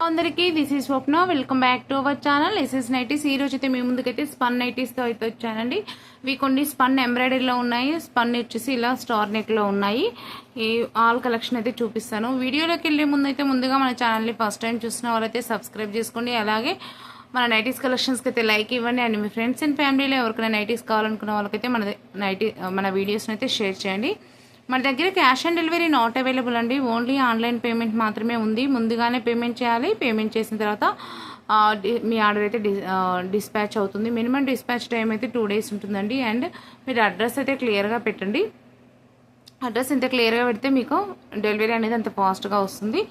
అందరికీ this is Swapna. Welcome back to our channel SS nineties. ఈ రోజు అయితే మీ ముందుకైతే స్పన్ నైటీస్తో అయితే వచ్చానండి. ఇవి కొన్ని స్పన్ ఎంబ్రాయిడరీలో ఉన్నాయి, స్పన్ వచ్చేసి ఇలా స్టార్ నెక్లో ఉన్నాయి. ఈ ఆల్ కలెక్షన్ అయితే చూపిస్తాను. వీడియోలోకి వెళ్ళే ముందు అయితే ముందుగా మన ఛానల్ని ఫస్ట్ టైం చూసిన వాళ్ళైతే సబ్స్క్రైబ్ చేసుకోండి. అలాగే మన నైటీస్ కలెక్షన్స్కి అయితే లైక్ ఇవ్వండి. అండ్ మీ ఫ్రెండ్స్ అండ్ ఫ్యామిలీలో ఎవరికైనా నైటీస్ కావాలనుకున్న వాళ్ళకైతే మన వీడియోస్ని అయితే షేర్ చేయండి. మన దగ్గర cash on delivery not available అండి. ఓన్లీ ఆన్లైన్ పేమెంట్ మాత్రమే ఉంది. ముందుగానే పేమెంట్ చేయాలి. పేమెంట్ చేసిన తర్వాత మీ ఆర్డర్ అయితే డిస్పాచ్ అవుతుంది. మినిమం డిస్పాచ్ టైం అయితే 2 days ఉంటుందండి. అండ్ మీరు అడ్రస్ అయితే క్లియర్గా పెట్టండి. అడ్రస్ ఎంత క్లియర్గా పెడితే మీకు డెలివరీ అనేది అంత ఫాస్ట్గా వస్తుంది.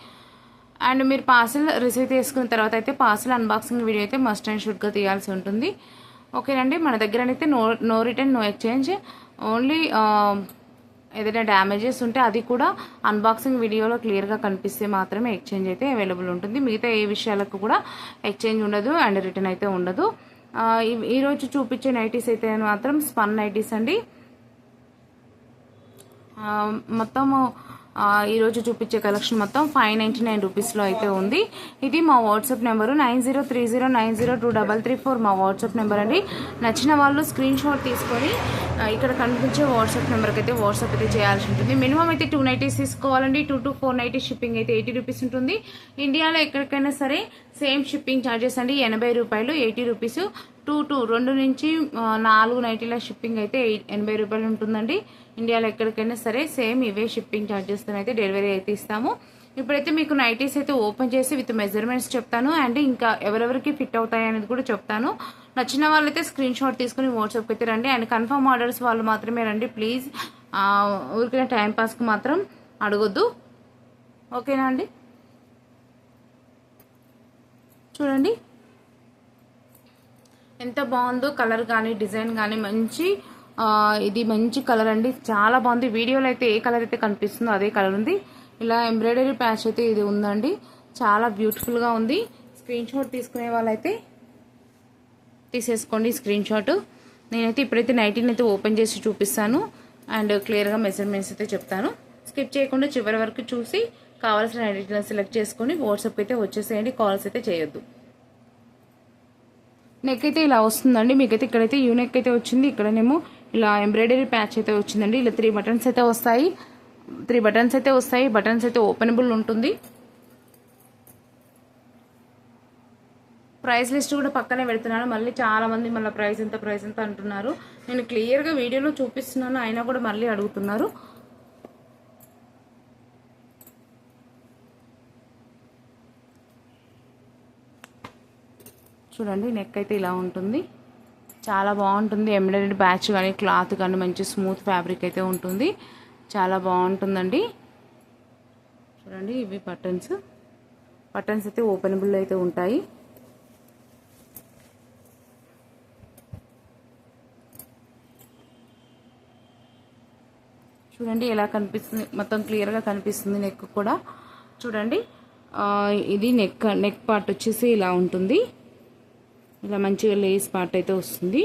అండ్ మీరు పార్సిల్ రిసీవ్ చేసుకున్న తర్వాత అయితే పార్సిల్ అన్బాక్సింగ్ వీడియో అయితే మస్ట్ అండ్ షుడ్గా తీయాల్సి ఉంటుంది. ఓకేనండి. మన దగ్గర అయితే no return no exchange. Only ఏదైనా డ్యామేజెస్ ఉంటే అది కూడా అన్బాక్సింగ్ వీడియోలో క్లియర్గా కనిపిస్తే మాత్రమే ఎక్స్చేంజ్ అయితే అవైలబుల్ ఉంటుంది. మిగతా ఏ విషయాలకు కూడా ఎక్స్చేంజ్ ఉండదు అండ్ రిటర్న్ అయితే ఉండదు. ఈరోజు చూపించే నైటీస్ అయితే మాత్రం స్పన్ నైటీస్ అండి. మొత్తము ఈరోజు చూపించే కలెక్షన్ మొత్తం 599 రూపీస్లో అయితే ఉంది. ఇది మా వాట్సాప్ నెంబరు 9030902334 మా వాట్సాప్ నెంబర్ అండి. నచ్చిన వాళ్ళు స్క్రీన్ షాట్ తీసుకొని ఇక్కడ కనిపించే వాట్సాప్ నెంబర్కి అయితే వాట్సాప్ అయితే చేయాల్సి ఉంటుంది. మినిమం అయితే 2 నైటీస్ తీసుకోవాలండి. 2 to 4 నైటీస్ షిప్పింగ్ అయితే 80 రూపీస్ ఉంటుంది. ఇండియాలో ఎక్కడికైనా సరే సేమ్ షిప్పింగ్ ఛార్జెస్ అండి 80 రూపాయలు, 80 రూపీస్. 2 నుంచి 4 నైటీల షిప్పింగ్ అయితే 80 రూపాయలు ఉంటుందండి. ఇండియాలో ఎక్కడికైనా సరే సేమ్ ఇవే షిప్పింగ్ ఛార్జెస్తో అయితే డెలివరీ అయితే ఇస్తాము. ఇప్పుడైతే మీకు నైటీస్ అయితే ఓపెన్ చేసి విత్ మెజర్మెంట్స్ చెప్తాను. అండ్ ఇంకా ఎవరెవరికి ఫిట్ అవుతాయి అనేది కూడా చెప్తాను. నచ్చిన వాళ్ళైతే స్క్రీన్ షాట్ తీసుకుని వాట్సాప్కి అయితే రండి. అండ్ కన్ఫర్మ్ ఆర్డర్స్ వాళ్ళు మాత్రమే రండి ప్లీజ్. ఊరికైనా టైంపాస్కి మాత్రం అడగొద్దు. ఓకేనా అండి. చూడండి ఎంత బాగుందో కలర్ కానీ డిజైన్ కానీ ఇది మంచి కలర్ అండి. చాలా బాగుంది. వీడియోలో అయితే ఏ కలర్ అయితే కనిపిస్తుందో అదే కలర్ ఉంది. ఇలా ఎంబ్రాయిడరీ ప్యాచ్ అయితే ఇది ఉందండి. చాలా బ్యూటిఫుల్గా ఉంది. స్క్రీన్ షాట్ తీసుకునే వాళ్ళైతే తీసేసుకోండి స్క్రీన్ షాట్. నేనైతే ఇప్పుడైతే నైటీని అయితే ఓపెన్ చేసి చూపిస్తాను అండ్ క్లియర్గా మెజర్మెంట్స్ అయితే చెప్తాను. స్కిప్ చేయకుండా చివరి వరకు చూసి కావాల్సిన నైటీని సెలెక్ట్ చేసుకొని వాట్సాప్ అయితే వచ్చేసేయండి. కాల్స్ అయితే చేయొద్దు. నెక్ అయితే ఇలా వస్తుందండి. మీకైతే ఇక్కడైతే యూ నెక్ అయితే వచ్చింది. ఇక్కడనేమో ఇలా ఎంబ్రాయిడరీ ప్యాచ్ అయితే వచ్చిందండి. ఇలా 3 బటన్స్ అయితే వస్తాయి. 3 బటన్స్ అయితే వస్తాయి. బటన్స్ అయితే ఓపెనబుల్ ఉంటుంది. ప్రైస్ లిస్ట్ కూడా పక్కనే పెడుతున్నాను. మళ్ళీ చాలా మంది మళ్ళీ ప్రైస్ ఎంత అంటున్నారు. నేను క్లియర్గా వీడియోలో చూపిస్తున్నాను, అయినా కూడా మళ్ళీ అడుగుతున్నారు. చూడండి నెక్ అయితే ఇలా ఉంటుంది. చాలా బాగుంటుంది. ఎంబ్రాయిడరీ బ్యాచ్ కానీ క్లాత్ కానీ మంచి స్మూత్ ఫ్యాబ్రిక్ అయితే ఉంటుంది. చాలా బాగుంటుందండి. చూడండి ఇవి బటన్స్ అయితే ఓపెనబుల్ అయితే ఉంటాయి. చూడండి ఎలా కనిపిస్తుంది, మొత్తం క్లియర్గా కనిపిస్తుంది. నెక్ కూడా చూడండి. ఇది నెక్ పార్ట్ వచ్చేసి ఇలా ఉంటుంది. ఇలా మంచిగా లేస్ పార్ట్ అయితే వస్తుంది.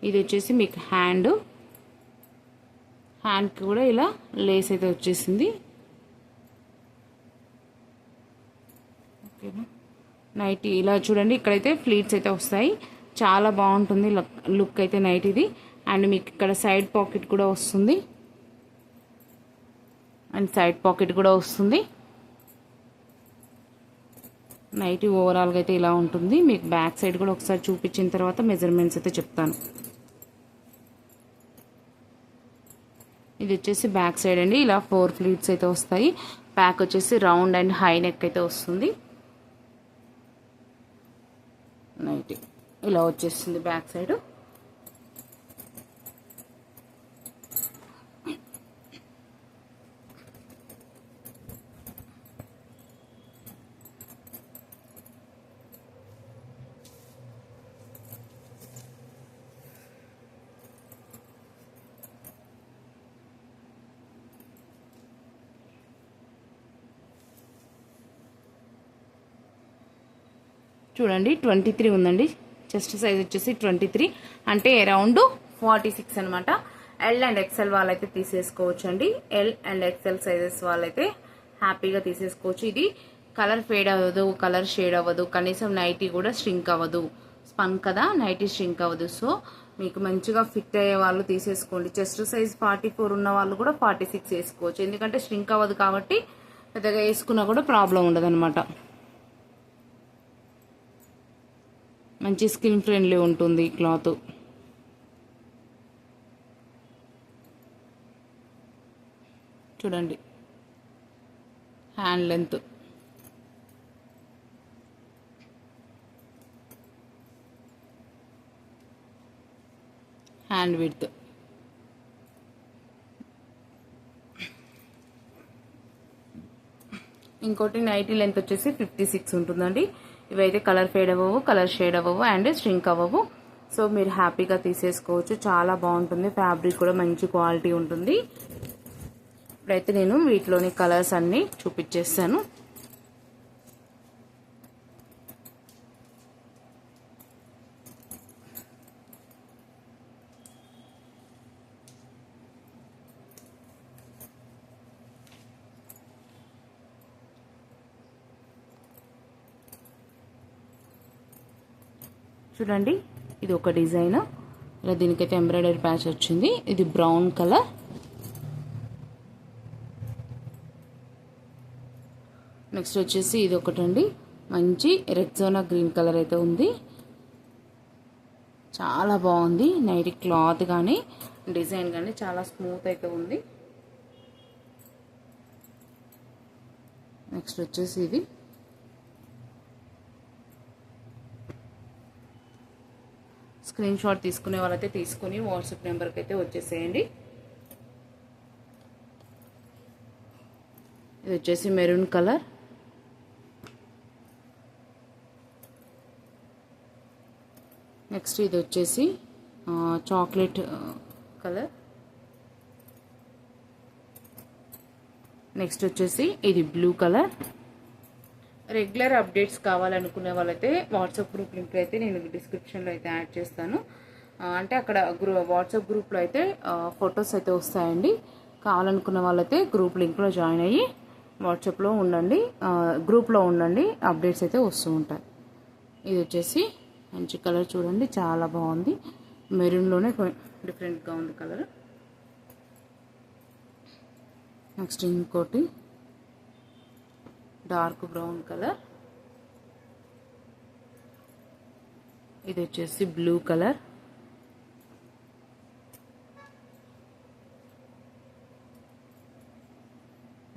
ఇది వచ్చేసి మీకు హ్యాండ్కి కూడా ఇలా లేస్ అయితే వచ్చేసింది. ఓకేనా. నైటీ ఇలా చూడండి. ఇక్కడైతే ఫ్లీట్స్ అయితే వస్తాయి. చాలా బాగుంటుంది లుక్ అయితే నైట్ ఇది. అండ్ మీకు ఇక్కడ సైడ్ పాకెట్ కూడా వస్తుంది. నైటీ ఓవరాల్గా అయితే ఇలా ఉంటుంది. మీకు బ్యాక్ సైడ్ కూడా ఒకసారి చూపించిన తర్వాత మెజర్మెంట్స్ అయితే చెప్తాను. ఇది వచ్చేసి బ్యాక్ సైడ్ అండి. ఇలా 4 ఫ్లీట్స్ అయితే వస్తాయి. బ్యాక్ వచ్చేసి రౌండ్ అండ్ హై నెక్ అయితే వస్తుంది. నైటీ ఇలా వచ్చేస్తుంది బ్యాక్ సైడ్. చూడండి 23 ఉందండి. చెస్ట్ సైజ్ వచ్చేసి 23 అంటే అరౌండ్ 46 అనమాట. ఎల్ అండ్ ఎక్సెల్ వాళ్ళైతే తీసేసుకోవచ్చు అండి. ఎల్ అండ్ ఎక్సెల్ సైజెస్ వాళ్ళైతే హ్యాపీగా తీసేసుకోవచ్చు. ఇది కలర్ ఫేడ్ అవ్వదు, కలర్ షేడ్ అవ్వదు, కనీసం నైటీ కూడా స్ట్రింక్ అవ్వదు. స్పన్ కదా, నైటీ స్ట్రింక్ అవ్వదు. సో మీకు మంచిగా ఫిట్ అయ్యే వాళ్ళు తీసేసుకోండి. చెస్ట్ సైజ్ 44 ఉన్న వాళ్ళు కూడా 46 వేసుకోవచ్చు, ఎందుకంటే స్ట్రింక్ అవ్వదు కాబట్టి పెద్దగా వేసుకున్నా కూడా ప్రాబ్లం ఉండదు అనమాట. మంచి స్కిన్ ఫ్రెండ్లీ ఉంటుంది క్లాత్. చూడండి హ్యాండ్ లెంత్, హ్యాండ్ విడ్త్. ఇంకోటి నైటీ లెంత్ వచ్చేసి 56 ఉంటుందండి. ఇవైతే కలర్ ఫేడ్ అవ్వవు, కలర్ షేడ్ అవ్వవు అండ్ స్ట్రింక్ అవ్వవు. సో మీరు హ్యాపీగా తీసేసుకోవచ్చు. చాలా బాగుంటుంది, ఫ్యాబ్రిక్ కూడా మంచి క్వాలిటీ ఉంటుంది. ఇప్పుడైతే నేను వీటిలోని కలర్స్ అన్నీ చూపించేస్తాను. చూడండి ఇది ఒక డిజైన్, ఇలా దీనికైతే ఎంబ్రాయిడరీ ప్యాచ్ వచ్చింది. ఇది బ్రౌన్ కలర్, నెక్స్ట్ వచ్చేసి ఇది ఒకటండి మంచి రెక్సోనా గ్రీన్ కలర్ అయితే ఉంది. చాలా బాగుంది. నైటీ క్లాత్ కానీ డిజైన్ కానీ చాలా స్మూత్ అయితే ఉంది. నెక్స్ట్ వచ్చేసి ఇది స్క్రీన్ షాట్ తీసుకునే వాళ్ళైతే తీసుకుని వాట్సాప్ నెంబర్కి అయితే వచ్చేసేయండి. ఇది వచ్చేసి మెరూన్ కలర్, నెక్స్ట్ ఇది వచ్చేసి చాక్లెట్ కలర్, నెక్స్ట్ వచ్చేసి ఇది బ్లూ కలర్. రెగ్యులర్ అప్డేట్స్ కావాలనుకునే వాళ్ళైతే వాట్సాప్ గ్రూప్ లింక్ అయితే నేను డిస్క్రిప్షన్లో అయితే యాడ్ చేస్తాను. అంటే అక్కడ వాట్సాప్ గ్రూప్లో అయితే ఫొటోస్ అయితే వస్తాయండి. కావాలనుకున్న వాళ్ళైతే గ్రూప్ లింక్లో జాయిన్ అయ్యి వాట్సాప్లో ఉండండి, గ్రూప్లో ఉండండి, అప్డేట్స్ అయితే వస్తూ ఉంటాయి. ఇది వచ్చేసి మంచి కలర్ చూడండి, చాలా బాగుంది. మెరూన్లోనే డిఫరెంట్గా ఉంది కలర్. నెక్స్ట్ ఇంకోటి డార్క్ బ్రౌన్ కలర్, ఇది వచ్చేసి బ్లూ కలర్,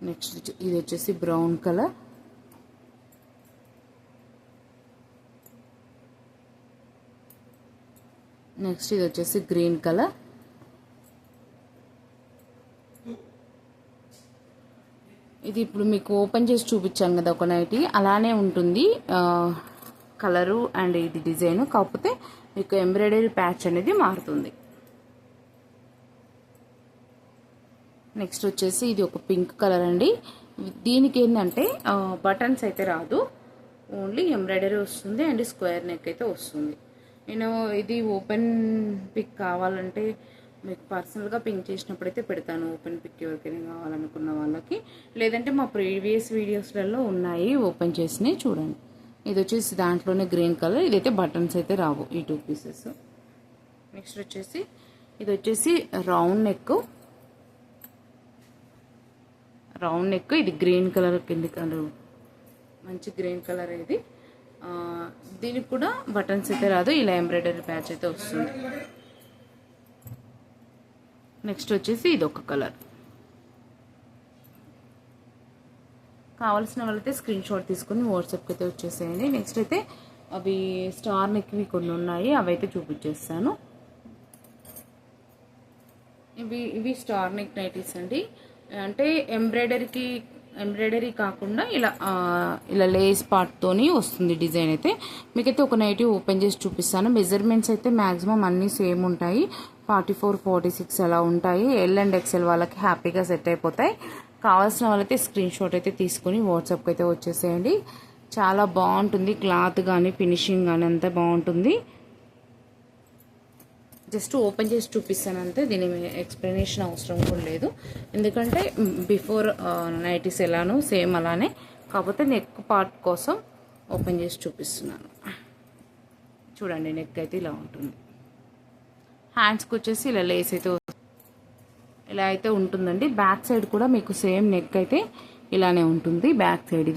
నెక్స్ట్ ఇది వచ్చేసి బ్రౌన్ కలర్, నెక్స్ట్ ఇది వచ్చేసి గ్రీన్ కలర్, ఇది ఇప్పుడు మీకు ఓపెన్ చేసి చూపించాను కదా ఒక నైటీ, అలానే ఉంటుంది కలరు అండ్ ఇది డిజైన్, కాకపోతే మీకు ఎంబ్రాయిడరీ ప్యాచ్ అనేది మారుతుంది. నెక్స్ట్ వచ్చేసి ఇది ఒక పింక్ కలర్ అండి. దీనికి ఏంటంటే బటన్స్ అయితే రాదు, ఓన్లీ ఎంబ్రాయిడరీ వస్తుంది అండ్ స్క్వేర్ నెక్ అయితే వస్తుంది. నేను ఇది ఓపెన్ పిక్ కావాలంటే మీకు పర్సనల్గా పింక్ చేసినప్పుడైతే పెడతాను, ఓపెన్ పిక్ ఎవరికైనా కావాలనుకున్న వాళ్ళకి. లేదంటే మా ప్రీవియస్ వీడియోస్లలో ఉన్నాయి ఓపెన్ చేసినవి, చూడండి. ఇది వచ్చేసి దాంట్లోనే గ్రీన్ కలర్, ఇదైతే బటన్స్ అయితే రావు ఈ 2 పీసెస్. నెక్స్ట్ వచ్చేసి ఇది వచ్చేసి రౌండ్ నెక్, ఇది గ్రీన్ కలర్ కింది కలర్, మంచి గ్రీన్ కలర్. ఇది దీనికి కూడా బటన్స్ అయితే రాదు, ఇలా ఎంబ్రాయిడరీ ప్యాచ్ అయితే వస్తుంది. నెక్స్ట్ వచ్చేసి ఇది ఒక కలర్. కావాల్సిన వాళ్ళైతే స్క్రీన్ షాట్ తీసుకుని వాట్సాప్కి అయితే వచ్చేసేయండి. నెక్స్ట్ అయితే అవి స్టార్ నెక్వి కొన్ని ఉన్నాయి, అవి అయితే చూపించేస్తాను. ఇవి స్టార్ నెక్ నైటీస్ అండి. అంటే ఎంబ్రాయిడరీ కాకుండా ఇలా లేస్ పార్ట్తోని వస్తుంది డిజైన్ అయితే. మీకైతే ఒక నైటీ ఓపెన్ చేసి చూపిస్తాను. మెజర్మెంట్స్ అయితే మ్యాక్సిమం అన్నీ సేమ్ ఉంటాయి, 44, 46 అలా ఉంటాయి. ఎల్ అండ్ ఎక్సెల్ వాళ్ళకి హ్యాపీగా సెట్ అయిపోతాయి. కావాల్సిన వాళ్ళైతే స్క్రీన్ షాట్ అయితే తీసుకొని వాట్సాప్కి అయితే వచ్చేసేయండి. చాలా బాగుంటుంది, క్లాత్ కానీ ఫినిషింగ్ కానీ అంతా బాగుంటుంది. జస్ట్ ఓపెన్ చేసి చూపిస్తాను అంతే, దీని ఎక్స్ప్లెనేషన్ అవసరం కూడా లేదు. ఎందుకంటే బిఫోర్ నైటీస్ ఎలానో సేమ్ అలానే కాకపోతే నెక్ పార్ట్ కోసం ఓపెన్ చేసి చూపిస్తున్నాను. చూడండి, నెక్ అయితే ఇలా ఉంటుంది. హ్యాండ్స్కి వచ్చేసి ఇలా లేస్ అయితే ఇలా అయితే ఉంటుందండి. బ్యాక్ సైడ్ కూడా మీకు సేమ్ నెక్ అయితే ఇలానే ఉంటుంది. బ్యాక్ సైడ్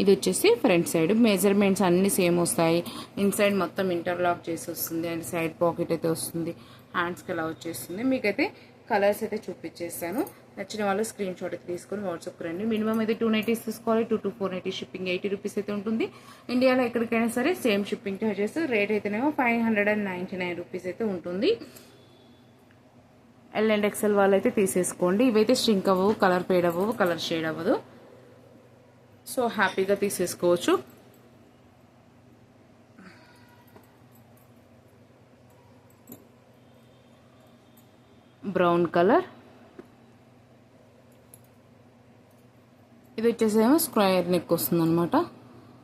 ఇది వచ్చేసి ఫ్రంట్ సైడ్. మెజర్మెంట్స్ అన్నీ సేమ్ వస్తాయి. ఇన్సైడ్ మొత్తం ఇంటర్లాక్ చేసి వస్తుంది అండ్ సైడ్ పాకెట్ అయితే వస్తుంది. హ్యాండ్స్కి ఇలా వచ్చేస్తుంది. మీకైతే కలర్స్ అయితే చూపించేస్తాను. నచ్చిన వాళ్ళు స్క్రీన్ షాట్ అయితే తీసుకొని వాట్సాప్కి రండి. మినిమం అయితే 290 తీసుకోవాలి. 2 to 490 షిప్పింగ్ 80 రూపీస్ అయితే ఉంటుంది. ఇండియాలో ఎక్కడికైనా సరే సేమ్ షిప్పింగ్ చార్జెస్. రేట్ అయితేనేమో 599 రూపీస్ అయితే ఉంటుంది. ఎల్ అండ్ ఎక్సెల్ వాళ్ళు అయితే తీసేసుకోండి. ఇవైతే స్ట్రింక్ అవ్వవు, కలర్ ఫేడ్ అవ్వవు, కలర్ షేడ్ అవ్వదు. సో హ్యాపీగా తీసేసుకోవచ్చు. Brown colour. ఇది వచ్చేసేమో స్క్వేర్ నెక్ వస్తుంది అనమాట.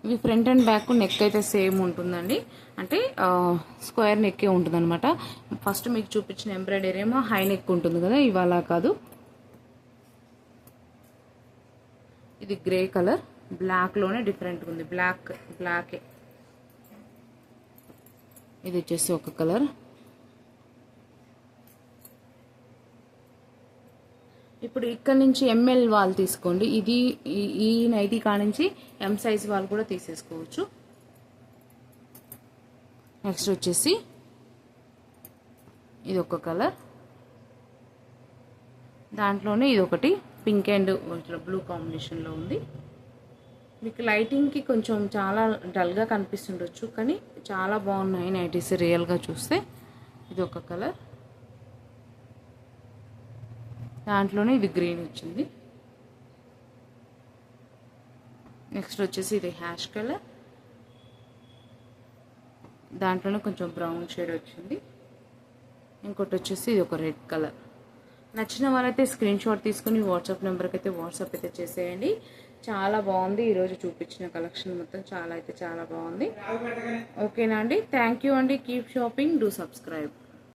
ఇవి ఫ్రంట్ అండ్ బ్యాక్ నెక్ అయితే సేమ్ ఉంటుందండి. అంటే స్క్వేర్ నెక్కే ఉంటుంది అనమాట. ఫస్ట్ మీకు చూపించిన ఎంబ్రాయిడరీ ఏమో హై నెక్ ఉంటుంది కదా, ఇవాళ కాదు. ఇది గ్రే కలర్, బ్లాక్లోనే డిఫరెంట్గా ఉంది. బ్లాకే. ఇది వచ్చేసి ఒక కలర్. ఇప్పుడు ఇక్కడ నుంచి ఎంఎల్ వాళ్ళు తీసుకోండి. ఇది ఈ నైటీ కా నుంచి ఎం సైజ్ వాళ్ళు కూడా తీసేసుకోవచ్చు. నెక్స్ట్ వచ్చేసి ఇది ఒక కలర్, దాంట్లోనే ఇది ఒకటి పింక్ అండ్ బ్లూ కాంబినేషన్లో ఉంది. మీకు లైటింగ్కి కొంచెం చాలా డల్గా కనిపిస్తుండొచ్చు, కానీ చాలా బాగున్నాయి నైటీస్ రియల్గా చూస్తే. ఇది ఒక కలర్, దాంట్లోనే ఇది గ్రీన్ వచ్చింది. నెక్స్ట్ వచ్చేసి ఇది హ్యాష్ కలర్, దాంట్లోనే కొంచెం బ్రౌన్ షేడ్ వచ్చింది. ఇంకోటి వచ్చేసి ఇది ఒక రెడ్ కలర్. నచ్చిన వాళ్ళైతే స్క్రీన్ షాట్ తీసుకుని వాట్సాప్ నెంబర్కి అయితే వాట్సాప్ అయితే చేసేయండి. చాలా బాగుంది ఈరోజు చూపించిన కలెక్షన్ మొత్తం. చాలా బాగుంది. ఓకేనా అండి? థ్యాంక్ యూ అండి. Keep shopping, do subscribe.